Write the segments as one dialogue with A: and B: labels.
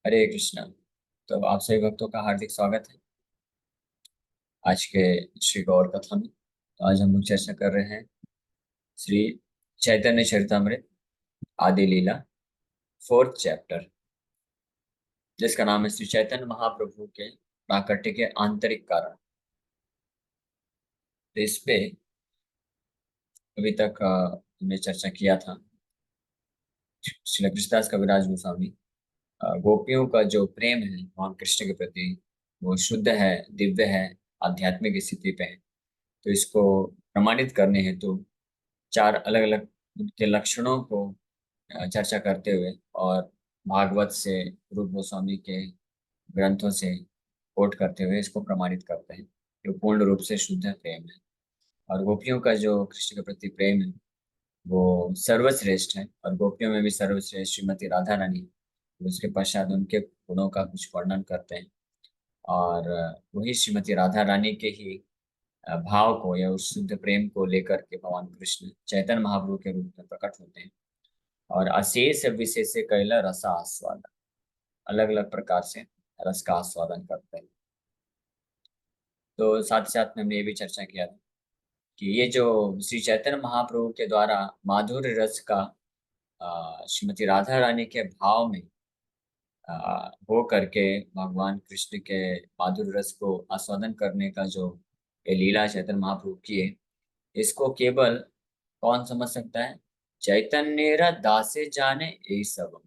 A: हरे कृष्णा। तो आप सभी भक्तों का हार्दिक स्वागत है आज के श्री गौर कथा में। तो आज हम लोग चर्चा कर रहे हैं श्री चैतन्य चरितमृत आदि लीला, फोर्थ चैप्टर, जिसका नाम है श्री चैतन्य महाप्रभु के प्राकट्य के आंतरिक कारण। तो इस पे अभी तक हमने चर्चा किया था। श्री कृष्णदास कविराज गोस्वामी गोपियों का जो प्रेम है भगवान कृष्ण के प्रति, वो शुद्ध है, दिव्य है, आध्यात्मिक स्थिति पे है। तो इसको प्रमाणित करने हेतु चार अलग अलग उनके लक्षणों को चर्चा करते हुए और भागवत से, रूप गोस्वामी के ग्रंथों से कोट करते हुए इसको प्रमाणित करते हैं कि वो पूर्ण रूप से शुद्ध प्रेम है। और गोपियों का जो कृष्ण के प्रति प्रेम है वो सर्वश्रेष्ठ है, और गोपियों में भी सर्वश्रेष्ठ श्रीमती राधा रानी। उसके पश्चात उनके गुणों का कुछ वर्णन करते हैं, और वही श्रीमती राधा रानी के ही भाव को या उस शुद्ध प्रेम को लेकर के भगवान कृष्ण चैतन्य महाप्रभु के रूप में प्रकट होते हैं और अशेष विशेष कैला रसा आस्वादन, अलग अलग प्रकार से रस का आस्वादन करते हैं। तो साथ साथ में हमने ये भी चर्चा किया था कि ये जो श्री चैतन्य महाप्रभु के द्वारा माधुर्य रस का श्रीमती राधा रानी के भाव में हो करके भगवान कृष्ण के माधुर्य रस को आस्वादन करने का जो ये लीला चैतन्य महाप्रभु की है, इसको केवल कौन समझ सकता है? चैतन्य दासे जाने यही सब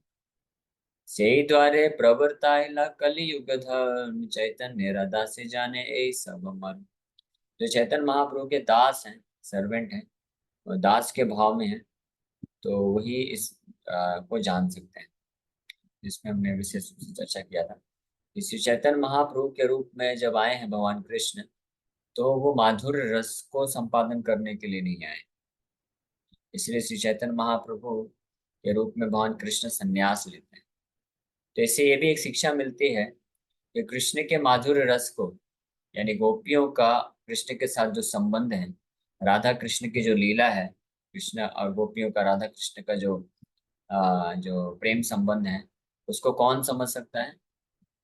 A: से द्वारे प्रवर्तायला कलियुग धर्म, चैतन्य राधा से जाने ए सब मर्म। जो चैतन्य महाप्रभु के दास हैं, सर्वेंट हैं, वो दास के भाव में हैं, तो वही इस को जान सकते हैं। जिसमें हमने विशेष रूप से चर्चा किया था कि श्री चैतन्य महाप्रभु के रूप में जब आए हैं भगवान कृष्ण, तो वो माधुर्य रस को संपादन करने के लिए नहीं आए। इसलिए श्री चैतन्य महाप्रभु के रूप में भगवान कृष्ण संन्यास लेते हैं। तो इससे ये भी एक शिक्षा मिलती है कि कृष्ण के माधुर्य रस को, यानी गोपियों का कृष्ण के साथ जो संबंध है, राधा कृष्ण की जो लीला है, कृष्ण और गोपियों का राधा कृष्ण का जो प्रेम संबंध है, उसको कौन समझ सकता है?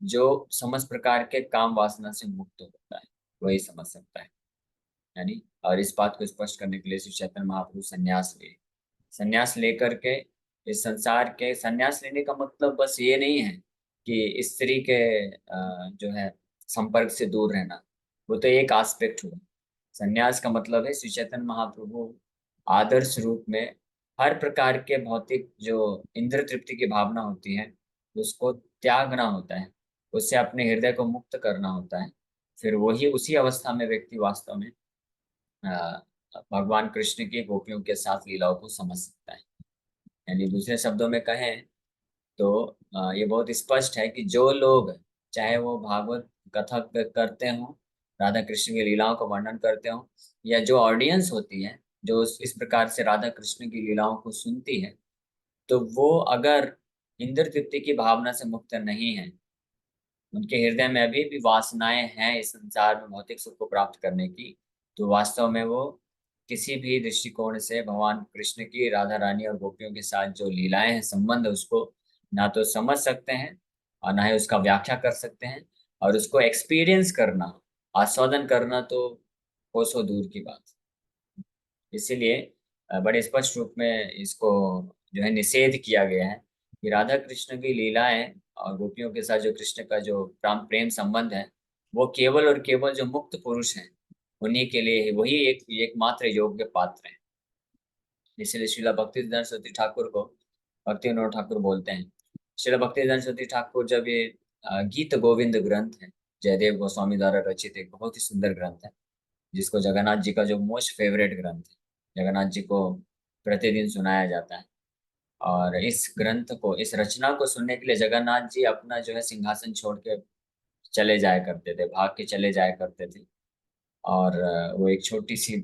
A: जो समस्त प्रकार के काम वासना से मुक्त होता है, वही समझ सकता है। यानी और इस बात को स्पष्ट करने के लिए श्री चैतन्य महाप्रभु संन्यास लेकर के इस संसार के, संन्यास लेने का मतलब बस ये नहीं है कि स्त्री के जो है संपर्क से दूर रहना, वो तो एक एस्पेक्ट हुआ। संन्यास का मतलब है श्री चैतन्य महाप्रभु आदर्श रूप में हर प्रकार के भौतिक जो इंद्र तृप्ति की भावना होती है, उसको त्यागना होता है, उससे अपने हृदय को मुक्त करना होता है। फिर वही उसी अवस्था में व्यक्ति वास्तव में भगवान कृष्ण की गोपियों के साथ लीलाओं को समझ सकता है। यानी दूसरे शब्दों में कहें तो ये बहुत स्पष्ट है कि जो लोग, चाहे वो भागवत कथा करते हों, राधा कृष्ण की लीलाओं का वर्णन करते हों, या जो ऑडियंस होती है जो इस प्रकार से राधा कृष्ण की लीलाओं को सुनती है, तो वो अगर इंद्र तृप्ति की भावना से मुक्त नहीं है, उनके हृदय में अभी भी वासनाएं हैं इस संसार में भौतिक सुख को प्राप्त करने की, तो वास्तव में वो किसी भी दृष्टिकोण से भगवान कृष्ण की, राधा रानी और गोपियों के साथ जो लीलाएं हैं, संबंध, उसको ना तो समझ सकते हैं और ना ही उसका व्याख्या कर सकते हैं। और उसको एक्सपीरियंस करना, आस्वादन करना तो कोसों दूर की बात। इसीलिए बड़े स्पष्ट रूप में इसको जो है निषेध किया गया है कि राधा कृष्ण की लीलाएं और गोपियों के साथ जो कृष्ण का जो प्रेम संबंध है, वो केवल और केवल जो मुक्त पुरुष हैं उन्हीं के लिए है, वही एकमात्र योग्य पात्र है। इसलिए श्रीला भक्तिसिद्धांत सरस्वती ठाकुर को भक्ति विनोद ठाकुर बोलते हैं। श्रीला भक्तिसिद्धांत सरस्वती ठाकुर जब ये गीत गोविंद ग्रंथ है, जयदेव गोस्वामी द्वारा रचित एक बहुत ही सुंदर ग्रंथ है, जिसको जगन्नाथ जी का जो मोस्ट फेवरेट ग्रंथ है, जगन्नाथ जी को प्रतिदिन सुनाया जाता है। और इस ग्रंथ को, इस रचना को सुनने के लिए जगन्नाथ जी अपना जो है सिंहासन छोड़ के चले जाया करते थे, भाग के चले जाया करते थे। और वो एक छोटी सी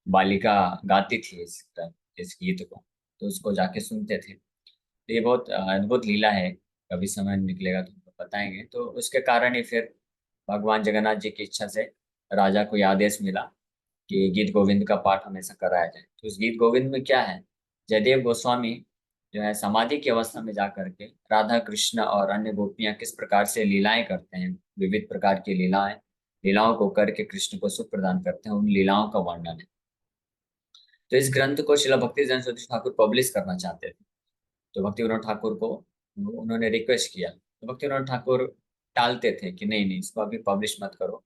A: बालिका गाती थी इस गीत को, तो उसको जाके सुनते थे। तो ये बहुत अद्भुत लीला है। कभी समय निकलेगा तो बताएंगे। तो उसके कारण ही फिर भगवान जगन्नाथ जी की इच्छा से राजा को यह आदेश मिला कि गीत गोविंद का पाठ हमेशा कराया जाए। तो इस गीत गोविंद में क्या है, जयदेव गोस्वामी जो है समाधि की अवस्था में जा करके राधा कृष्ण और अन्य गोपियां किस प्रकार से लीलाएं करते हैं, विविध प्रकार की लीलाओं को करके कृष्ण को सुख प्रदान करते हैं, उन लीलाओं का वर्णन है। तो इस ग्रंथ को श्रील भक्ति सरस्वती ठाकुर पब्लिश करना चाहते थे। तो भक्ति विनोद ठाकुर को उन्होंने रिक्वेस्ट किया, तो भक्ति विनोद ठाकुर टालते थे कि नहीं नहीं, इसको अभी पब्लिश मत करो,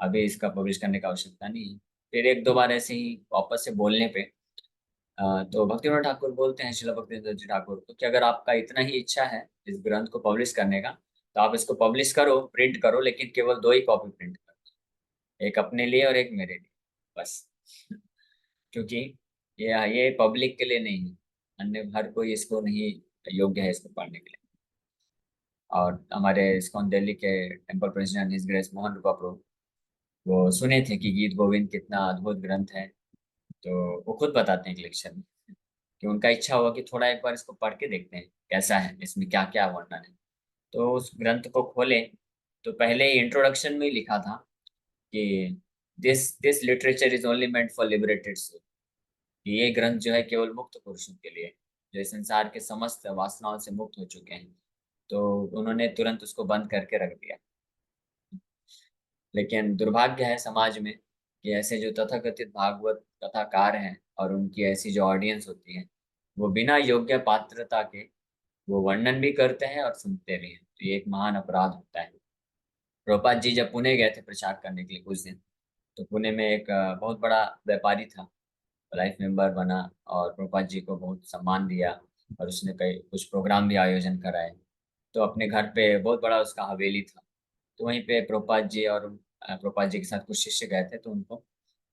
A: अभी इसका पब्लिश करने की आवश्यकता नहीं है। फिर एक दो बार ऐसे ही वापस से बोलने पे तो भक्ति विनोद ठाकुर बोलते हैं श्रील भक्ति विनोद जी ठाकुर को कि अगर आपका इतना ही इच्छा है इस ग्रंथ को पब्लिश करने का, तो आप इसको पब्लिश करो, प्रिंट करो, लेकिन केवल दो ही कॉपी प्रिंट करो, एक अपने लिए और एक मेरे लिए, बस। क्योंकि ये पब्लिक के लिए नहीं है, अन्य हर कोई इसको नहीं योग्य है इसको पढ़ने के लिए। और हमारे इस्कॉन दिल्ली के temple president his grace Mohan Rupa Prabhu, वो सुने थे कि गीत गोविंद कितना अद्भुत ग्रंथ है, तो वो खुद बताते हैं एक लेक्चर में कि उनका इच्छा हुआ कि थोड़ा एक बार इसको पढ़ के देखते हैं कैसा है, इसमें क्या क्या वर्णन है। तो उस ग्रंथ को खोले तो पहले इंट्रोडक्शन में ही लिखा था कि this this literature is only meant for liberated soul. ये ग्रंथ जो है केवल मुक्त पुरुषों के लिए, जो इस संसार के समस्त वासनाओं से मुक्त हो चुके हैं। तो उन्होंने तुरंत उसको बंद करके रख दिया। लेकिन दुर्भाग्य है समाज में कि ऐसे जो तथाकथित भागवत कथाकार हैं और उनकी ऐसी जो ऑडियंस होती है, वो बिना योग्य पात्रता के वो वर्णन भी करते हैं और सुनते भी हैं। तो ये एक महान अपराध होता है। प्रभुपाद जी जब पुणे गए थे प्रचार करने के लिए कुछ दिन, तो पुणे में एक बहुत बड़ा व्यापारी था, लाइफ मेंबर बना और प्रभुपाद जी को बहुत सम्मान दिया, और उसने कई कुछ प्रोग्राम भी आयोजन कराए। तो अपने घर पे बहुत बड़ा उसका हवेली था, तो वहीं पे प्रभुपाद जी और प्रभुपाद जी के साथ कुछ शिष्य गए थे, तो उनको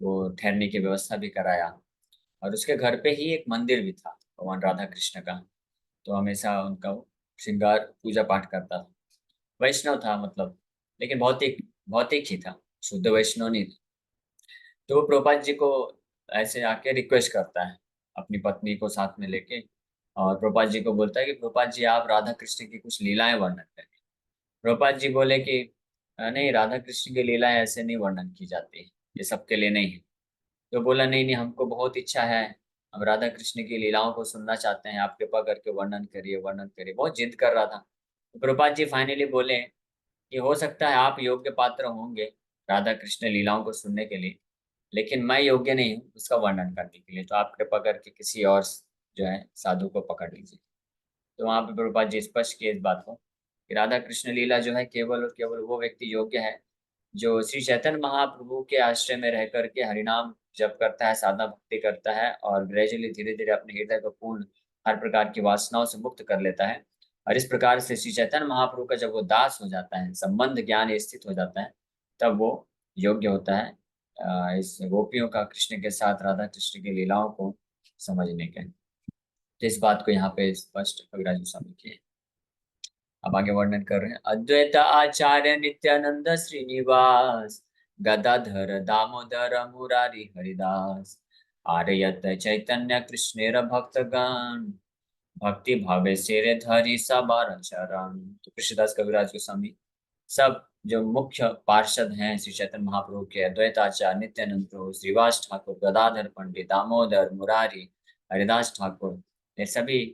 A: वो ठहरने की व्यवस्था भी कराया। और उसके घर पे ही एक मंदिर भी था भगवान राधा कृष्ण का। तो हमेशा उनका वो श्रृंगार पूजा पाठ करता था। वैष्णव था मतलब, लेकिन भौतिक भौतिक ही था, शुद्ध वैष्णव नहीं था। तो वो प्रभुपाद जी को ऐसे आके रिक्वेस्ट करता है अपनी पत्नी को साथ में लेके, और प्रभुपाद जी को बोलता है कि प्रभुपाद जी आप राधा कृष्ण की कुछ लीलाएं वर्णन करें। प्रभुपाद जी बोले कि नहीं, राधा कृष्ण की लीलाएं ऐसे नहीं वर्णन की जाती, ये सबके लिए नहीं है। तो बोला नहीं नहीं, हमको बहुत इच्छा है, हम राधा कृष्ण की लीलाओं को सुनना चाहते हैं, आप कृपा करके वर्णन करिए वर्णन करिए, बहुत जिद कर रहा था। तो प्रभुपाद जी फाइनली बोले कि हो सकता है आप योग्य पात्र होंगे राधा कृष्ण लीलाओं को सुनने के लिए, लेकिन मैं योग्य नहीं हूँ उसका वर्णन करने के लिए, तो आप कृपा करके किसी और जो है साधु को पकड़ लीजिए। तो वहां पे प्रभुपाद जी स्पष्ट किए इस बात को कि राधा कृष्ण लीला जो है केवल और केवल वो व्यक्ति योग्य है जो श्री चैतन्य महाप्रभु के आश्रय में रह करके हरिनाम जप करता है, साधना भक्ति करता है, और ग्रेजुअली धीरे धीरे अपने हृदय को पूर्ण हर प्रकार की वासनाओं से मुक्त कर लेता है। और इस प्रकार से श्री चैतन्य महाप्रभु का जब वो दास हो जाता है, संबंध ज्ञान स्थित हो जाता है, तब वो योग्य होता है इस गोपियों का कृष्ण के साथ राधा कृष्ण की लीलाओं को समझने के। तो इस बात को यहाँ पे स्पष्ट कविराज गोस्वामी किए। अब आगे वर्णन कर रहे हैं। अद्वैत आचार्य नित्यानंद श्रीनिवास, गदाधर दामोदर मुरारी हरिदास, आर्यत चैतन्य कृष्णेर भक्तगण, भक्ति भावे सिर धरि सबार चरण। तो कृष्णदास कविराज गोस्वामी सब जो मुख्य पार्षद हैं श्री चैतन्य महाप्रभु के, अद्वैताचार्य नित्यानंद प्रभु, श्रीवास ठाकुर, गदाधर पंडित, दामोदर मुरारी, हरिदास ठाकुर, ये सभी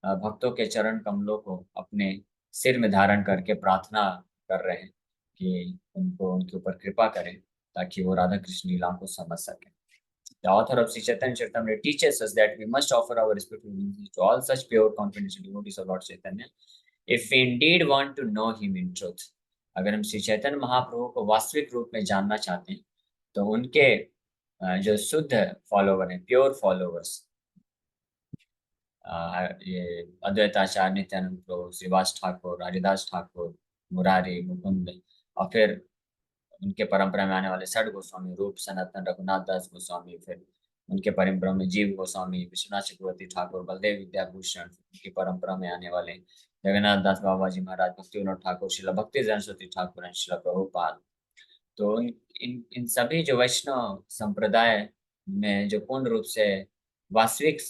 A: भक्तों के चरण कमलों को अपने सिर में धारण करके प्रार्थना कर रहे हैं कि उनको उनके ऊपर कृपा करें ताकि वो राधा कृष्ण लीलाओं को समझ सकें। The author of Sri Chaitanya Charitamrita teaches us that we must offer our respectful obeisances to all such pure, confidential devotees of Lord Chaitanya, if we indeed want to know him in truth. अगर हम श्री चैतन्य महाप्रभु को वास्तविक रूप में जानना चाहते हैं, तो उनके जो शुद्ध फॉलोवर हैं, प्योर फॉलोवर्स, ये अद्वैताचार्य नित्यानंद प्रभु, श्रीवास ठाकुर, हरिदास ठाकुर, मुरारी, मुकुंद, और फिर उनके परंपरा में आने वाले षड गोस्वामी, रूप सनातन, रघुनाथ दास गोस्वामी, फिर उनके परंपरा में जीव गोस्वामी, विश्वनाथ चक्रवर्ती ठाकुर, बलदेव विद्याभूषण, उनकी परंपरा में आने वाले जगन्नाथ दास बाबा जी महाराज, भक्ति विनोद ठाकुर, शिला भक्ति सरस्वती ठाकुर, शिला प्रभुपाद। तो इन सभी जो वैष्णव संप्रदाय में जो पूर्ण रूप से वास्तविक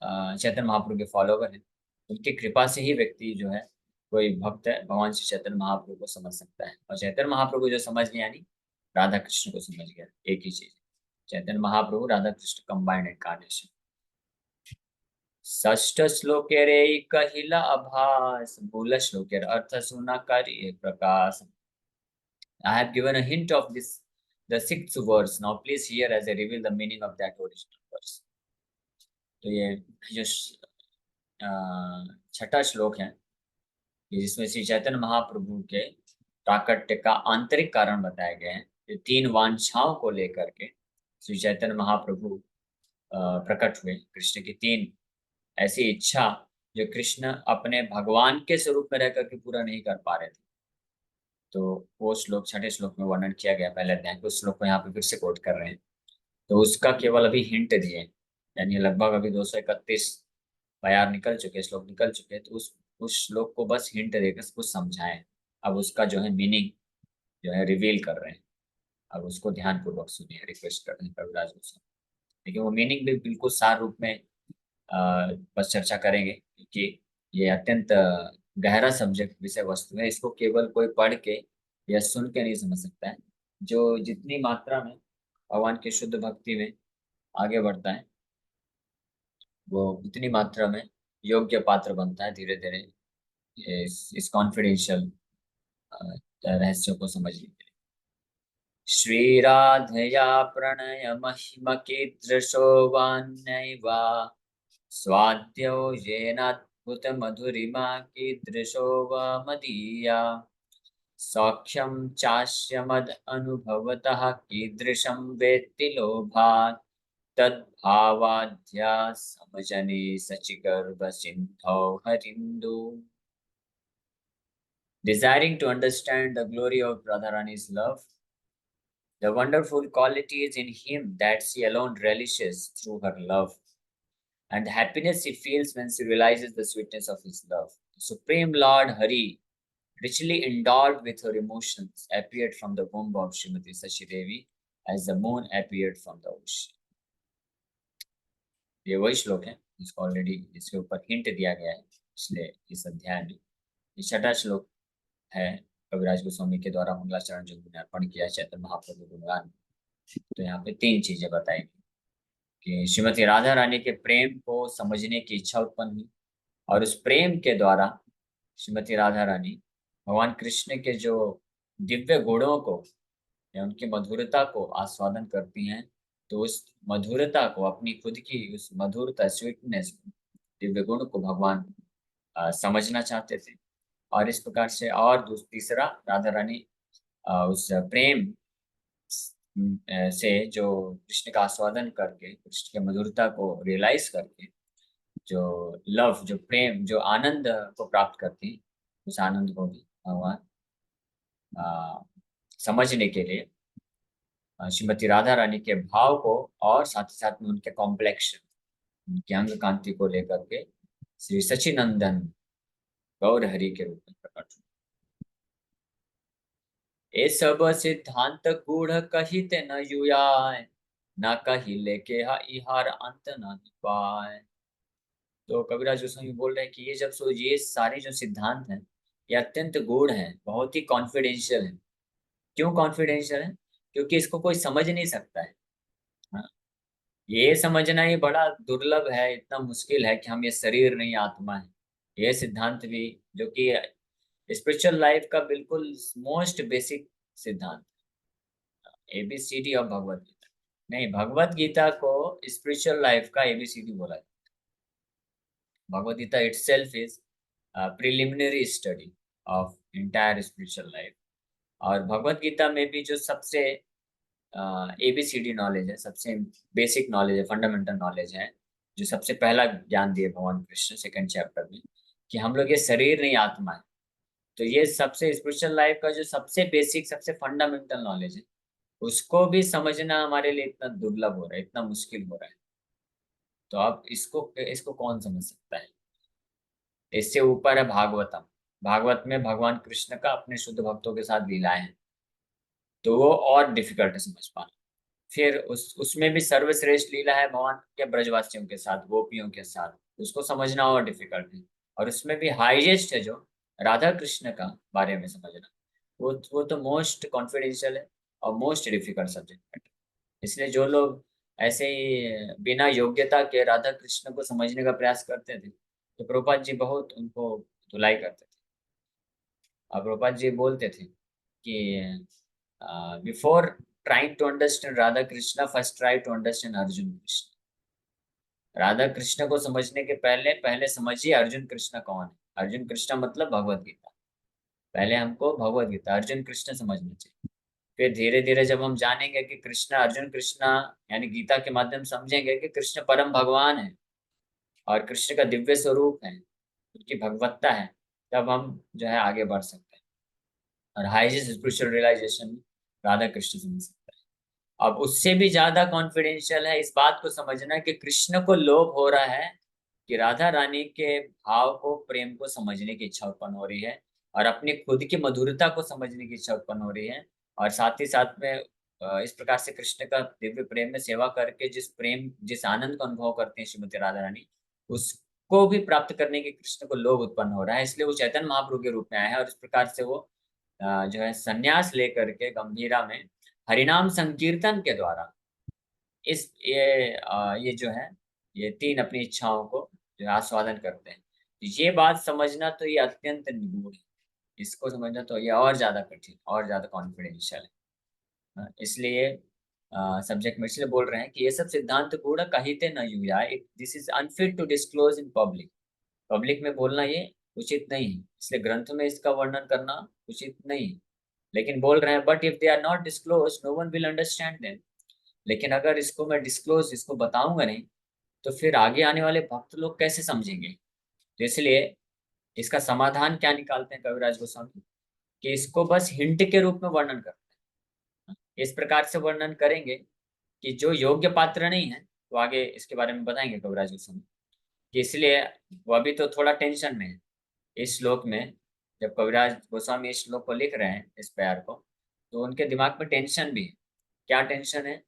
A: चैतन्य महाप्रभु के फॉलोवर हैं, उनकी कृपा से ही व्यक्ति जो है, कोई भक्त है, भगवान श्री चैतन्य महाप्रभु को समझ सकता है। और चैतन्य महाप्रभु जो समझ गया, यानी राधा कृष्ण को समझ गया, एक ही चीज। Chaitanya Mahaprabhu Radha Krishna combined incarnation. षष्ठ श्लोके रे कहिला आभास, मूल श्लोके अर्थ सुना करिए प्रकाश। I have given a hint of this, the sixth verse. Now please hear as I reveal the meaning of that original verse. तो ये जो छठा श्लोक है, जिसमें श्री चैतन्य महाप्रभु के प्राकट्य का आंतरिक कारण बताया गया है। ये तीन वांछाओं को लेकर के श्री चैतन्य महाप्रभु प्रकट हुए। कृष्ण की तीन ऐसी इच्छा जो कृष्ण अपने भगवान के स्वरूप में रह करके पूरा नहीं कर पा रहे थे। तो वो श्लोक छठे श्लोक में वर्णन किया गया पहले अध्याय के। उस श्लोक को यहाँ पे फिर से कोट कर रहे हैं। तो उसका केवल अभी हिंट दिए, यानी लगभग अभी 231 बयार निकल चुके, श्लोक निकल चुके। तो उस श्लोक को बस हिंट देकर कुछ समझाएं। अब उसका जो है मीनिंग जो है रिवील कर रहे हैं। अब उसको ध्यान पूर्वक सुनिए, रिक्वेस्ट कर रहे हैं कविराज गोस्वामी। लेकिन वो मीनिंग भी बिल्कुल सार रूप में बस चर्चा करेंगे, क्योंकि ये अत्यंत गहरा सब्जेक्ट विषय वस्तु है। इसको केवल कोई पढ़ के या सुन के नहीं समझ सकता है। जो जितनी मात्रा में भगवान की शुद्ध भक्ति में आगे बढ़ता है, वो उतनी मात्रा में योग्य पात्र बनता है धीरे धीरे इस कॉन्फिडेंशियल रहस्यों को समझने के लिए। श्री राधया प्रणय महिम कीदृशो वान्यैवा, स्वाद्यो येनाद्भुत मधुरिमा कीदृशो वा मदीया, सौख्यं चास्य मद अनुभवतः कीदृशं वेत्ति लोभात्, तद्भावाद्या समजनि सचिगर्भ सिन्धौ हरिन्दु। Desiring to understand the glory of Radharani's love, the wonderful qualities in him that she alone relishes through her love, and the happiness she feels when she realizes the sweetness of his love. The Supreme Lord Hari, richly endowed with her emotions, appeared from the womb of Srimati Sachi Devi as the moon appeared from the ocean. ये वही श्लोक है जिसको already इसके ऊपर hint दिया गया है इसलिए इस अध्याय में। ये छठा श्लोक है कविराज गोस्वामी के द्वारा मंगलाचरण जो उन्होंने अर्पण किया चैतन्य महाप्रभु गुणगान। तो यहाँ पे तीन चीजें बताई कि श्रीमती राधा रानी के प्रेम को समझने की इच्छा उत्पन्न हुई, और उस प्रेम के द्वारा श्रीमती राधा रानी भगवान कृष्ण के जो दिव्य गुणों को या उनकी मधुरता को आस्वादन करती हैं। तो उस मधुरता को, अपनी खुद की उस मधुरता, स्वीटनेस, दिव्य गुण को भगवान समझना चाहते थे। और इस प्रकार से और तीसरा, राधा रानी उस प्रेम से जो कृष्ण का आस्वादन करके, कृष्ण की मधुरता को रियलाइज करके जो लव, जो प्रेम, जो आनंद को प्राप्त करती, उस आनंद को भी भगवान समझने के लिए श्रीमती राधा रानी के भाव को और साथ ही साथ में उनके कॉम्प्लेक्शन, उनकी अंग कांति को लेकर के श्री सचिनंदन गौर हरि के रूप में प्रकट हुए। ए सब सिद्धांत गूढ़ कहिते न युयाय, न कहिले के इहार अंत न पाए। तो कविराज गोस्वामी बोल रहे हैं कि ये सारे जो सिद्धांत हैं ये अत्यंत गूढ़ हैं, बहुत ही कॉन्फिडेंशियल है। क्यों कॉन्फिडेंशियल है? क्योंकि इसको कोई समझ नहीं सकता है। हाँ? ये समझना ही बड़ा दुर्लभ है, इतना मुश्किल है कि हम ये शरीर नहीं आत्मा है। ये सिद्धांत भी जो कि स्पिरिचुअल लाइफ का बिल्कुल मोस्ट बेसिक सिद्धांत, एबीसीडी ऑफ भगवत गीता। नहीं, भगवत गीता को स्पिरिचुअल लाइफ का एबीसीडी बोला जाता है। Bhagavad Gita itself is preliminary study of entire spiritual life. और भगवत गीता में भी जो सबसे एबीसीडी नॉलेज है, सबसे बेसिक नॉलेज है, फंडामेंटल नॉलेज है, जो सबसे पहला ज्ञान दिए भगवान कृष्ण सेकंड चैप्टर में, कि हम लोग ये शरीर नहीं आत्मा है। तो ये सबसे स्पिरिचुअल लाइफ का जो सबसे बेसिक, सबसे फंडामेंटल नॉलेज है, उसको भी समझना हमारे लिए इतना दुर्लभ हो रहा है, इतना मुश्किल हो रहा है। तो अब इसको इसको कौन समझ सकता है? इससे ऊपर है भागवतम। भागवत में भगवान कृष्ण का अपने शुद्ध भक्तों के साथ लीलाएं हैं, तो वो और डिफिकल्ट है समझ पाना। फिर उसमें भी सर्वश्रेष्ठ लीला है भगवान के ब्रजवासियों के साथ, गोपियों के साथ, उसको समझना और डिफिकल्ट है। और उसमें भी हाईएस्ट है जो राधा कृष्ण का बारे में समझना, वो तो मोस्ट कॉन्फिडेंशियल है और मोस्ट डिफिकल्ट सब्जेक्ट है। इसलिए जो लोग ऐसे ही बिना योग्यता के राधा कृष्ण को समझने का प्रयास करते थे, तो प्रभुपाद जी बहुत उनको धुलाई करते थे। और प्रभुपाद जी बोलते थे कि before trying to understand Radha Krishna, first try to understand Arjun Krishna. Radha Krishna को समझने के पहले पहले समझिए अर्जुन कृष्ण कौन है। अर्जुन कृष्ण मतलब भगवत गीता। पहले हमको भगवत गीता अर्जुन कृष्ण समझना चाहिए। फिर धीरे धीरे जब हम जानेंगे कि कृष्ण अर्जुन कृष्ण यानी गीता के माध्यम से समझेंगे कि कृष्ण परम भगवान है और कृष्ण का दिव्य स्वरूप है, उनकी भगवत्ता है, तब हम जो है आगे बढ़ सकते हैं और highest spiritual realization Radha Krishna समझ सकते हैं। अब उससे भी ज्यादा कॉन्फिडेंशियल है इस बात को समझना कि कृष्ण को लोभ हो रहा है कि राधा रानी के भाव को, प्रेम को समझने की इच्छा उत्पन्न हो रही है और अपनी खुद की मधुरता को समझने की इच्छा उत्पन्न हो रही है। और साथ ही साथ में इस प्रकार से कृष्ण का दिव्य प्रेम में सेवा करके जिस आनंद का अनुभव करते हैं श्रीमती राधा रानी, उसको भी प्राप्त करने के कृष्ण को लोभ उत्पन्न हो रहा है। इसलिए वो चैतन्य महाप्रभु के रूप में आए हैं और इस प्रकार से वो जो है संन्यास लेकर के गंभीरा में हरिनाम संकीर्तन के द्वारा ये जो है ये तीन अपनी इच्छाओं को जो है आस्वादन करते हैं। तो ये बात समझना तो ये अत्यंत निगूढ़ है। इसको समझना तो ये और ज्यादा कठिन और ज्यादा कॉन्फिडेंशियल है। इसलिए सब्जेक्ट में इसलिए बोल रहे हैं कि ये सब सिद्धांत गूढ़ कहिते न यूयाय, this is unfit to disclose in public. Public में बोलना ये उचित नहीं है, इसलिए ग्रंथ में इसका वर्णन करना उचित नहीं है। लेकिन बोल रहे हैं but if they are not disclose no one will understand them. लेकिन अगर इसको मैं डिस्क्लोज इसको बताऊंगा नहीं तो फिर आगे आने वाले भक्त लोग कैसे समझेंगे। तो इसलिए इसका समाधान क्या निकालते हैं कविराज गोस्वामी, कि इसको बस हिंट के रूप में वर्णन करते हैं। इस प्रकार से वर्णन करेंगे कि जो योग्य पात्र नहीं है, तो आगे इसके बारे में बताएंगे कविराज गोस्वामी, कि इसलिए वो अभी तो थोड़ा टेंशन में है इस श्लोक में। जब कविराज गोस्वामी इस श्लोक को लिख रहे हैं इस प्यार को, तो उनके दिमाग में टेंशन भी है। क्या टेंशन है?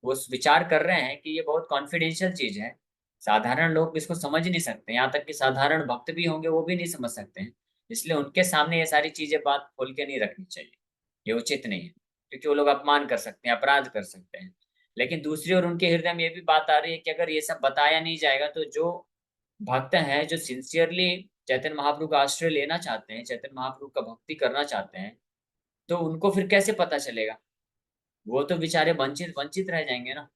A: वो विचार कर रहे हैं कि ये बहुत कॉन्फिडेंशियल चीज है, साधारण लोग इसको समझ नहीं सकते, यहाँ तक कि साधारण भक्त भी होंगे वो भी नहीं समझ सकते हैं। इसलिए उनके सामने ये सारी चीजें बात खोल के नहीं रखनी चाहिए, ये उचित नहीं है, क्योंकि वो लोग अपमान कर सकते हैं, अपराध कर सकते हैं। लेकिन दूसरी ओर उनके हृदय में ये भी बात आ रही है कि अगर ये सब बताया नहीं जाएगा तो जो भक्त हैं जो सिंसियरली चैतन्य महाप्रभु का आश्रय लेना चाहते हैं, चैतन्य महाप्रभु का भक्ति करना चाहते हैं, तो उनको फिर कैसे पता चलेगा? वो तो बेचारे वंचित वंचित रह जाएंगे ना।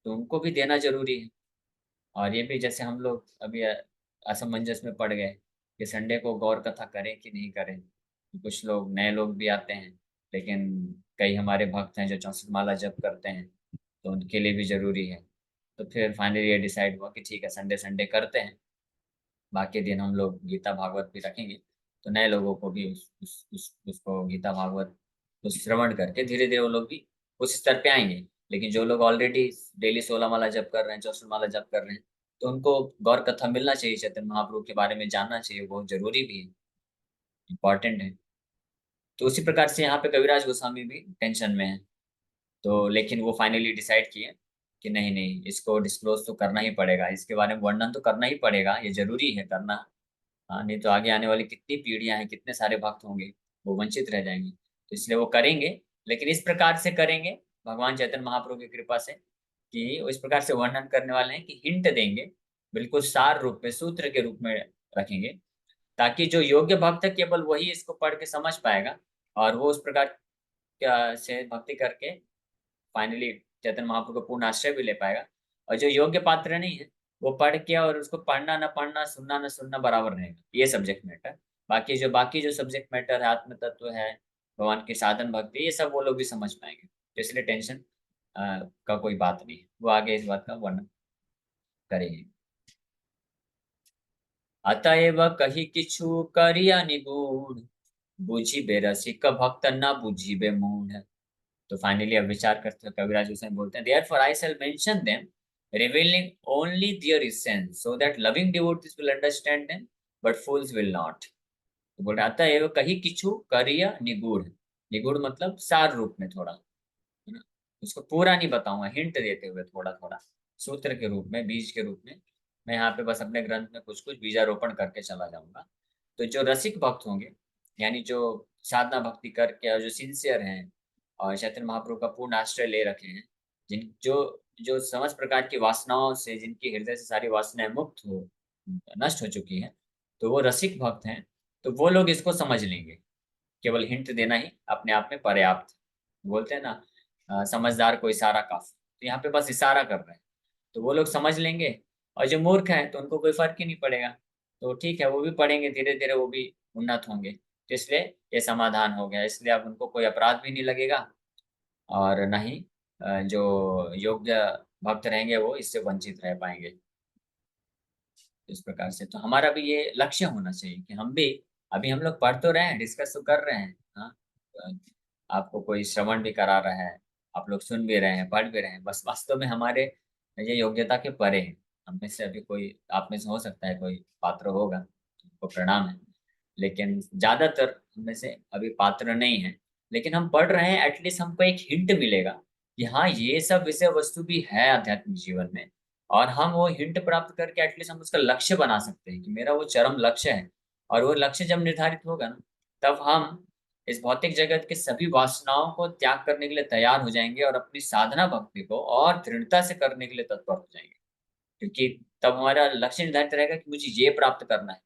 A: तो उनको भी देना जरूरी है। और ये भी जैसे हम लोग अभी असमंजस में पड़ गए कि संडे को गौर कथा करें कि नहीं करें। कुछ लोग नए लोग भी आते हैं, लेकिन कई हमारे भक्त हैं जो 64 माला जप करते हैं, तो उनके लिए भी जरूरी है। तो फिर फाइनली ये डिसाइड हुआ कि ठीक है संडे संडे करते हैं, बाकी दिन हम लोग गीता भागवत भी रखेंगे। तो नए लोगों को भी उसको गीता भागवत को श्रवण करके धीरे धीरे वो लोग भी उस स्तर पे आएंगे। लेकिन जो लोग ऑलरेडी डेली 16 माला जप कर रहे हैं, 64 माला जप कर रहे हैं, तो उनको गौर कथा मिलना चाहिए, चैतन्य महाप्रभु के बारे में जानना चाहिए, बहुत जरूरी भी है, इम्पोर्टेंट है। तो उसी प्रकार से यहाँ पे कविराज गोस्वामी भी टेंशन में है। तो लेकिन वो फाइनली डिसाइड किए कि नहीं नहीं, इसको डिस्क्लोज तो करना ही पड़ेगा, इसके बारे में वर्णन तो करना ही पड़ेगा, ये जरूरी है करना। हाँ, नहीं तो आगे आने वाली कितनी पीढ़ियां हैं, कितने सारे भक्त होंगे, वो वंचित रह जाएंगे। तो इसलिए वो करेंगे, लेकिन इस प्रकार से करेंगे भगवान चैतन्य महाप्रभु की कृपा से, कि वो इस प्रकार से वर्णन करने वाले हैं कि हिंट देंगे, बिल्कुल सार रूप में, सूत्र के रूप में रखेंगे, ताकि जो योग्य भक्त है केवल वही इसको पढ़ के समझ पाएगा और वो उस प्रकार से भक्ति करके फाइनली चैतन्य महाप्रभु का पूर्ण आश्रय भी ले पाएगा। और जो योग्य पात्र नहीं है, वो पढ़ के और उसको पढ़ना न पढ़ना, सुनना न सुनना बराबर रहेगा, ये सब्जेक्ट मैटर। बाकी जो सब्जेक्ट मैटर है, आत्म तत्व है, भगवान के साधन भक्ति, ये सब वो लोग भी समझ पाएंगे। तो इसलिए टेंशन का कोई बात नहीं है, वो आगे इस बात का वर्णन करेंगे। अतएव कही किछु करिया निगूढ़, बुझिबे रसिक भक्त न बुझिबे मूढ़। तो फाइनली अब विचार करते हुए कविराज हुसैन बोलते हैं, therefore I shall mention them, revealing only their essence, so that loving devotees will understand them but fools will not. तो बोल रहा था ये कही किछु करिया निगूढ़। निगूढ़ मतलब सार रूप में थोड़ा, है ना? उसको पूरा नहीं बताऊंगा, हिंट देते हुए थोड़ा थोड़ा, सूत्र के रूप में, बीज के रूप में। मैं यहाँ पे बस अपने ग्रंथ में कुछ कुछ बीजारोपण करके चला जाऊंगा। तो जो रसिक भक्त होंगे, यानी जो साधना भक्ति करके और जो सिंसियर हैं और चैतन्य महाप्रभु का पूर्ण आश्रय ले रखे हैं, जिन जो जो समस्त प्रकार की वासनाओं से, जिनकी हृदय से सारी वासनाएं मुक्त हो, नष्ट हो चुकी हैं, तो वो रसिक भक्त हैं, तो वो लोग इसको समझ लेंगे। केवल हिंट देना ही अपने आप में पर्याप्त है। बोलते हैं ना, समझदार को इशारा काफी, तो यहाँ पे बस इशारा कर रहे हैं, तो वो लोग समझ लेंगे। और जो मूर्ख हैं तो उनको कोई फर्क ही नहीं पड़ेगा, तो ठीक है, वो भी पढ़ेंगे, धीरे धीरे वो भी उन्नत होंगे। तो इसलिए ये समाधान हो गया, इसलिए अब उनको कोई अपराध भी नहीं लगेगा, और न ही जो योग्य भक्त रहेंगे वो इससे वंचित रह पाएंगे। इस प्रकार से तो हमारा भी ये लक्ष्य होना चाहिए कि हम भी, अभी हम लोग पढ़ तो रहे हैं, डिस्कस तो कर रहे हैं, हाँ, आपको कोई श्रवण भी करा रहा है, आप लोग सुन भी रहे हैं, पढ़ भी रहे हैं, बस वास्तव में हमारे ये योग्यता के परे है। हम में से अभी कोई, आप में से हो सकता है कोई पात्र होगा, उनको प्रणाम है, लेकिन ज्यादातर हम में से अभी पात्र नहीं है। लेकिन हम पढ़ रहे हैं, एटलीस्ट हमको एक हिंट मिलेगा कि हाँ, ये सब विषय वस्तु भी है आध्यात्मिक जीवन में, और हम वो हिंट प्राप्त करके एटलीस्ट हम उसका लक्ष्य बना सकते हैं कि मेरा वो चरम लक्ष्य है। और वो लक्ष्य जब निर्धारित होगा ना, तब हम इस भौतिक जगत के सभी वासनाओं को त्याग करने के लिए तैयार हो जाएंगे, और अपनी साधना भक्ति को और दृढ़ता से करने के लिए तत्पर हो जाएंगे। क्योंकि तब हमारा लक्ष्य निर्धारित रहेगा कि मुझे ये प्राप्त करना है,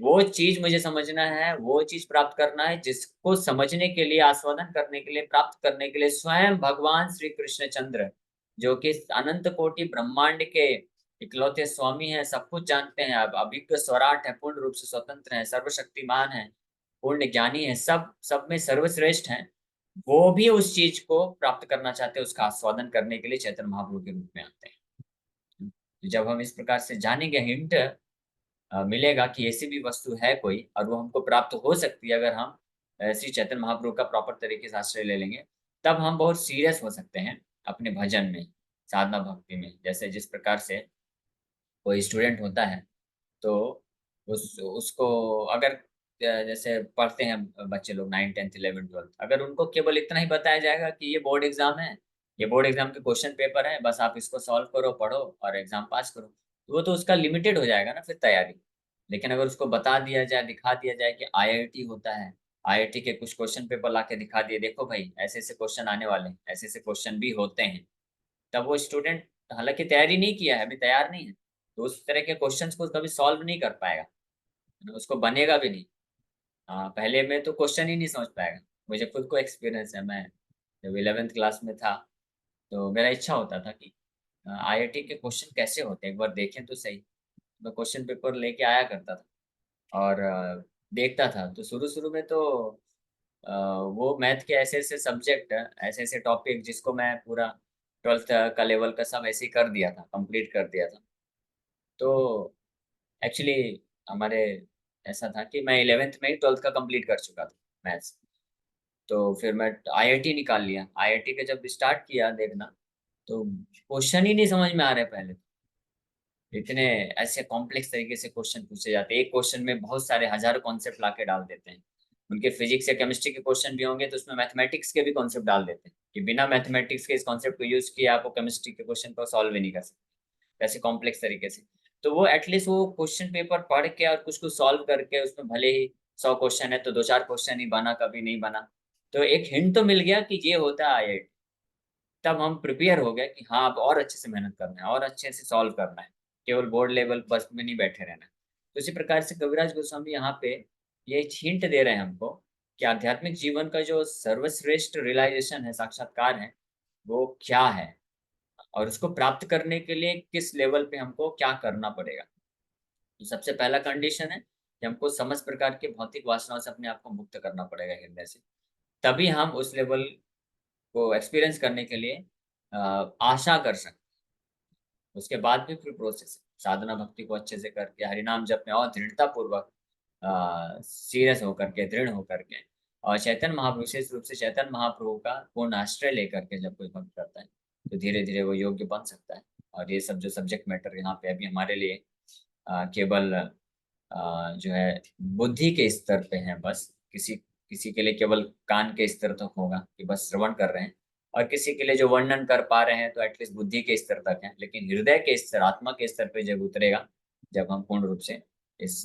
A: वो चीज मुझे समझना है, वो चीज प्राप्त करना है, जिसको समझने के लिए, आस्वादन करने के लिए, प्राप्त करने के लिए स्वयं भगवान श्री कृष्ण चंद्र, जो कि अनंत कोटि ब्रह्मांड के इकलौते स्वामी हैं, सब कुछ जानते हैं, अब अभिज्ञ स्वराट है, पूर्ण रूप से स्वतंत्र है, सर्वशक्तिमान है, पूर्ण ज्ञानी है, सब सब में सर्वश्रेष्ठ हैं, वो भी उस चीज को प्राप्त करना चाहते हैं, उसका आस्वादन करने के लिए चैतन्य महाप्रभु के रूप में आते हैं। तो जब हम इस प्रकार से जानेंगे, हिंट मिलेगा कि ऐसी भी वस्तु है कोई, और वो हमको प्राप्त हो सकती है अगर हम श्री चैतन्य महाप्रभु का प्रॉपर तरीके से आश्रय ले लेंगे, तब हम बहुत सीरियस हो सकते हैं अपने भजन में, साधना भक्ति में। जैसे जिस प्रकार से कोई स्टूडेंट होता है, तो उसको अगर जैसे पढ़ते हैं बच्चे लोग 9, 10, 11, 12, अगर उनको केवल इतना ही बताया जाएगा कि ये बोर्ड एग्जाम है, ये बोर्ड एग्जाम के क्वेश्चन पेपर है, बस आप इसको सॉल्व करो, पढ़ो और एग्जाम पास करो, तो वो तो उसका लिमिटेड हो जाएगा ना फिर तैयारी। लेकिन अगर उसको बता दिया जाए, दिखा दिया जाए कि आईआईटी होता है, आईआईटी के कुछ क्वेश्चन पेपर ला के दिखा दिए, देखो भाई ऐसे ऐसे क्वेश्चन आने वाले हैं, ऐसे ऐसे क्वेश्चन भी होते हैं, तब वो स्टूडेंट, हालांकि तैयारी नहीं किया है, अभी तैयार नहीं है, तो उस तरह के क्वेश्चंस को कभी सॉल्व नहीं कर पाएगा, उसको बनेगा भी नहीं। हाँ, पहले में तो क्वेश्चन ही नहीं समझ पाएगा। मुझे खुद को एक्सपीरियंस है, मैं जब 11th क्लास में था, तो मेरा इच्छा होता था कि आईआईटी के क्वेश्चन कैसे होते हैं एक बार देखें तो सही। मैं क्वेश्चन पेपर लेके आया करता था, और देखता था, तो शुरू शुरू में तो वो मैथ के ऐसे ऐसे सब्जेक्ट, ऐसे ऐसे टॉपिक, जिसको मैं पूरा 12th का लेवल का सब ऐसे ही कर दिया था, कंप्लीट कर दिया था। तो एक्चुअली हमारे ऐसा था कि मैं 11th में ही 12th का कंप्लीट कर चुका था, मैथ्स। तो फिर मैं आईआईटी निकाल लिया, आईआईटी का जब स्टार्ट किया देखना, तो क्वेश्चन ही नहीं समझ में आ रहे पहले। इतने ऐसे कॉम्प्लेक्स तरीके से क्वेश्चन पूछे जाते हैं, एक क्वेश्चन में बहुत सारे हजारों कॉन्सेप्ट लाके डाल देते हैं। उनके फिजिक्स या केमिस्ट्री के क्वेश्चन भी होंगे तो उसमें मैथमेटिक्स के भी कॉन्सेप्ट डाल देते हैं, कि बिना मैथमेटिक्स के इस कॉन्सेप्ट को यूज किए आप वो केमिस्ट्री के क्वेश्चन को सॉल्व ही नहीं कर सकते, ऐसे कॉम्प्लेक्स तरीके से। तो वो एटलीस्ट वो क्वेश्चन पेपर पढ़ के और कुछ कुछ सॉल्व करके, उसमें भले ही 100 क्वेश्चन है तो दो चार क्वेश्चन ही बना, कभी नहीं बना, तो एक हिंट तो मिल गया कि ये होता है आईआईटी। तब हम प्रिपेयर हो गए कि हाँ, अब और अच्छे से मेहनत करना है और अच्छे से सॉल्व करना है, केवल बोर्ड लेवल बस में नहीं बैठे रहना है। तो इसी प्रकार से कविराज गोस्वामी यहाँ पे ये हिंट दे रहे हैं हमको कि आध्यात्मिक जीवन का जो सर्वश्रेष्ठ रियलाइजेशन है, साक्षात्कार है, वो क्या है, और उसको प्राप्त करने के लिए किस लेवल पे हमको क्या करना पड़ेगा। तो सबसे पहला कंडीशन है कि हमको समस्त प्रकार के भौतिक वासनाओं से अपने आप को मुक्त करना पड़ेगा हृदय से, तभी हम उस लेवल को एक्सपीरियंस करने के लिए आशा कर सकते। उसके बाद भी फिर प्रोसेस है, साधना भक्ति को अच्छे से करके, हरिनाम जप में और दृढ़ता पूर्वक, सीरियस होकर के, दृढ़ होकर के, और चैतन्य महाप्रभु, विशेष रूप से चैतन्य महाप्रभु का पूर्ण आश्रय लेकर के जब कोई भक्त करता है, तो धीरे धीरे वो योग्य बन सकता है। और ये सब जो सब्जेक्ट मैटर यहाँ पे अभी हमारे लिए केवल जो है बुद्धि के स्तर पे है, बस किसी किसी के लिए केवल कान के स्तर तक होगा कि बस श्रवण कर रहे हैं, और किसी के लिए जो वर्णन कर पा रहे हैं तो एटलीस्ट बुद्धि के स्तर तक है, लेकिन हृदय के स्तर, आत्मा के स्तर पे जब उतरेगा, जब हम पूर्ण रूप से इस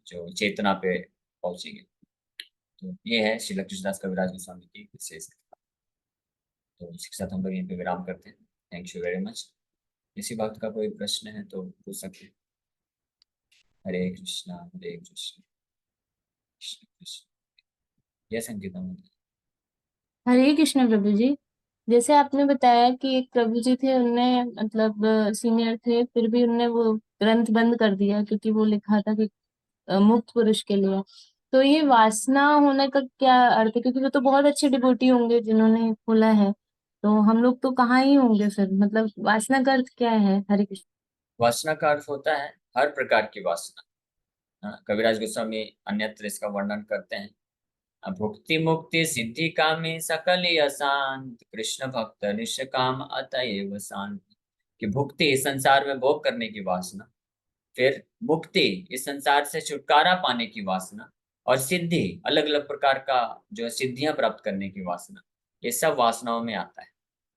A: जो चेतना पे पहुंचेंगे। तो ये है श्री कृष्णदास कविराज गोस्वामी की विशेष। तो इसके साथ हम लोग यहीं पे विराम करते हैं। Thank you very much. इसी बात का कोई प्रश्न है तो पूछ सकते हैं। हरे कृष्णा हरे कृष्णा कृष्ण कृष्ण। यह संगीता माता।
B: हरे कृष्ण प्रभु जी। जैसे आपने बताया कि एक प्रभु जी थे, उनने मतलब सीनियर थे, फिर भी उनने वो ग्रंथ बंद कर दिया क्योंकि वो लिखा था कि मुक्त पुरुष के लिए। तो ये वासना होने का क्या अर्थ है? क्योंकि वो तो बहुत अच्छे डिवोटी होंगे जिन्होंने खोला है, तो हम लोग तो कहाँ ही होंगे फिर? मतलब वासना का अर्थ क्या है? हरे कृष्ण।
A: वासना का अर्थ होता है हर प्रकार की वासना। हाँ, कविराज गोस्वामी अन्यत्र इसका वर्णन करते हैं। भुक्ति मुक्ति सिद्धि कामी सकल अशांत कृष्ण भक्त निष्काम अतएव शांत। कि भुक्ति इस संसार में भोग करने की वासना, फिर मुक्ति इस संसार से छुटकारा पाने की वासना, और सिद्धि अलग अलग प्रकार का जो है सिद्धियां प्राप्त करने की वासना, ये सब वासनाओं में आता है।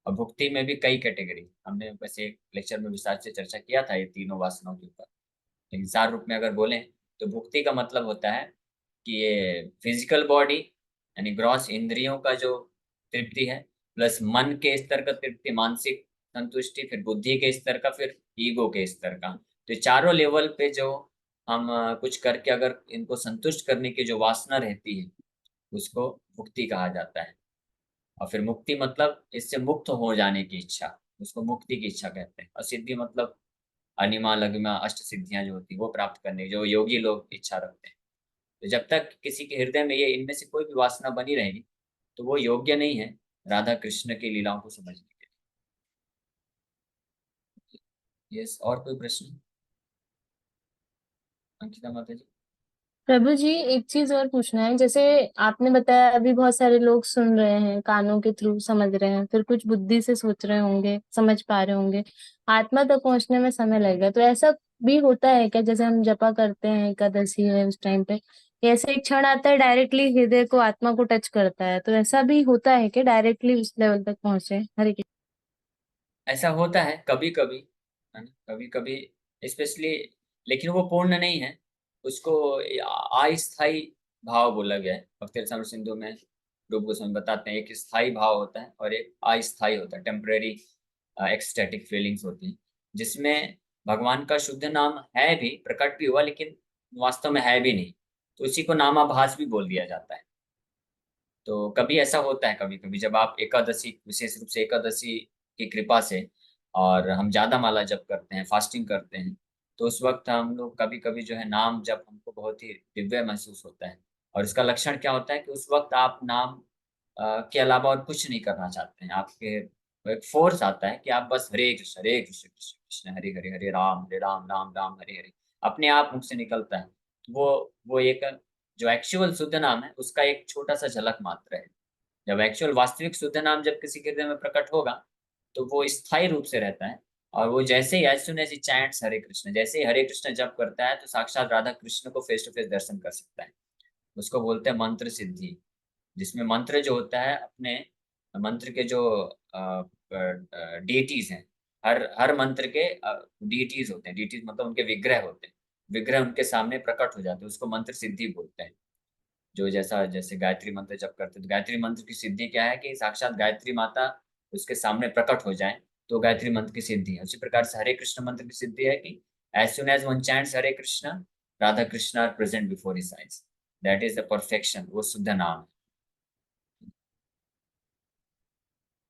A: और भुक्ति में भी कई कैटेगरी, हमने वैसे एक लेक्चर में विस्तार से चर्चा किया था ये तीनों वासनाओं के ऊपर। लेकिन सार रूप में अगर बोलें तो भुक्ति का मतलब होता है कि ये फिजिकल बॉडी यानी ग्रॉस इंद्रियों का जो तृप्ति है, प्लस मन के स्तर का तृप्ति, मानसिक संतुष्टि, फिर बुद्धि के स्तर का, फिर ईगो के स्तर का। तो ये चारों लेवल पे जो हम कुछ करके अगर इनको संतुष्ट करने की जो वासना रहती है, उसको मुक्ति कहा जाता है। और फिर मुक्ति मतलब इससे मुक्त हो जाने की इच्छा, उसको मुक्ति की इच्छा कहते हैं। और सिद्धि मतलब अनिमा लघिमा अष्ट सिद्धियां जो होती है वो प्राप्त करने की जो योगी लोग इच्छा रखते हैं। तो जब तक किसी के हृदय में ये इनमें से कोई भी वासना बनी रहेगी तो वो योग्य नहीं है राधा कृष्ण की लीलाओं को समझने के लिए। यस, और कोई प्रश्न अंकिता माता जी?
B: प्रभु जी, एक चीज और पूछना है। जैसे आपने बताया अभी बहुत सारे लोग सुन रहे हैं, कानों के थ्रू समझ रहे हैं, फिर कुछ बुद्धि से सोच रहे होंगे, समझ पा रहे होंगे, आत्मा तक पहुंचने में समय लगेगा। तो ऐसा भी होता है क्या? जैसे हम जपा करते हैं, एकादशी है उस टाइम पे, ऐसे एक क्षण आता है डायरेक्टली हृदय को, आत्मा को टच करता है, तो ऐसा भी होता है कि डायरेक्टली उस लेवल तक पहुंचे? हरे कृष्ण।
A: ऐसा होता है कभी कभी, है ना, कभी कभी स्पेशली। लेकिन वो पूर्ण नहीं है, उसको अस्थाई भाव बोला गया है। भक्ति रसायन सिंधु में रूप गोस्वामी बताते हैं एक स्थाई भाव होता है और एक अस्थाई होता है, टेम्परेरी एक्सटैटिक फीलिंग्स होती हैं, जिसमें भगवान का शुद्ध नाम है भी, प्रकट भी हुआ, लेकिन वास्तव में है भी नहीं। तो उसी को नामाभास भी बोल दिया जाता है। तो कभी ऐसा होता है कभी कभी जब आप एकादशी, विशेष रूप से एकादशी की कृपा से, और हम ज्यादा माला जप करते हैं, फास्टिंग करते हैं, तो उस वक्त हम लोग कभी कभी जो है नाम जप हमको बहुत ही दिव्य महसूस होता है। और इसका लक्षण क्या होता है कि उस वक्त आप नाम के अलावा और कुछ नहीं करना चाहते हैं। आपके एक फोर्स आता है कि आप बस हरे कृष्ण कृष्ण कृष्ण हरे हरे, हरे राम राम राम हरे हरे, अपने आप मुख से निकलता है। तो वो एक जो एक्चुअल शुद्ध नाम है उसका एक छोटा सा झलक मात्र है। जब एक्चुअल वास्तविक शुद्ध नाम जब किसी के हृदय में प्रकट होगा तो वो स्थायी रूप से रहता है। और वो जैसे ही as soon as chants Hare Krishna, जैसे ही हरे कृष्ण जप करता है तो साक्षात राधा कृष्ण को फेस टू फेस दर्शन कर सकता है। उसको बोलते हैं मंत्र सिद्धि, जिसमें मंत्र जो होता है अपने मंत्र के जो डीटीज हैं, हर हर मंत्र के डीटीज होते हैं। डीटीज मतलब उनके विग्रह होते हैं, विग्रह उनके सामने प्रकट हो जाते हैं, उसको मंत्र सिद्धि बोलते हैं। जो जैसा जैसे गायत्री मंत्र जप करते हैं तो गायत्री मंत्र की सिद्धि क्या है कि साक्षात गायत्री माता उसके सामने प्रकट हो जाए, तो गायत्री मंत्र की सिद्धि है। उसी प्रकार से हरे कृष्ण मंत्र की सिद्धि है कि as soon as one chants Hare Krishna, Radha Krishna are present before his eyes. That is the perfection, वो शुद्ध नाम है।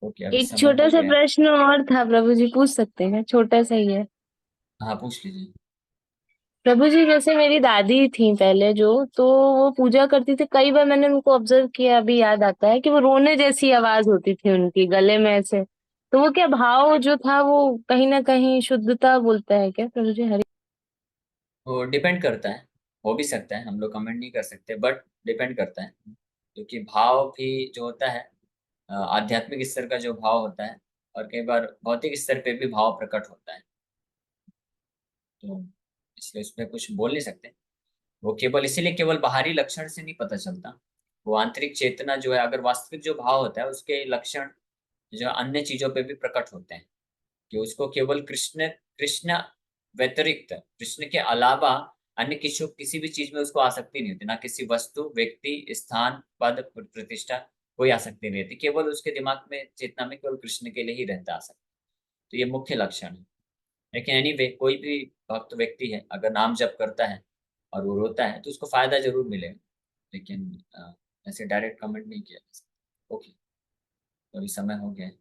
A: ओके, अभी
B: एक
A: समय
B: छोटा
A: हो
B: सा
A: गया।
B: प्रश्न और था प्रभु जी, पूछ सकते हैं? छोटा सा ही है।
A: हाँ, पूछ लीजिए।
B: प्रभु जी, जैसे मेरी दादी थी पहले जो, तो वो पूजा करती थी, कई बार मैंने उनको ऑब्जर्व किया, अभी याद आता है कि वो रोने जैसी आवाज होती थी उनकी गले में ऐसे। तो वो क्या भाव जो था वो कहीं ना कहीं शुद्धता बोलता है क्या प्रभु जी? हरि।
A: वो डिपेंड करता है, हो भी सकता है, हम लोग कमेंट नहीं कर सकते, बट डिपेंड करता है। क्योंकि भाव भी जो होता है आध्यात्मिक स्तर का जो भाव होता है, और कई बार भौतिक स्तर पे भी भाव प्रकट होता है। तो इसलिए उसमें कुछ बोल नहीं सकते। वो केवल इसीलिए केवल बाहरी लक्षण से नहीं पता चलता। वो आंतरिक चेतना जो है, अगर वास्तविक जो भाव होता है उसके लक्षण जो अन्य चीजों पे भी प्रकट होते हैं। कि उसको केवल कृष्ण कृष्ण व्यतिरिक्त, कृष्ण के अलावा अन्य किसी भी चीज में उसको आसक्ति नहीं होती, ना किसी वस्तु, व्यक्ति, स्थान, पद, प्रतिष्ठा, कोई आसक्ति नहीं रहती। केवल उसके दिमाग में, चेतना में केवल कृष्ण के लिए ही रहता आसक्ति। तो ये मुख्य लक्षण है। लेकिन एनीवे कोई भी भक्त व्यक्ति है अगर नाम जप करता है और वो रोता है तो उसको फायदा जरूर मिलेगा। लेकिन ऐसे डायरेक्ट कमेंट नहीं किया जा सकता। ओके, तो अभी समय हो गया है।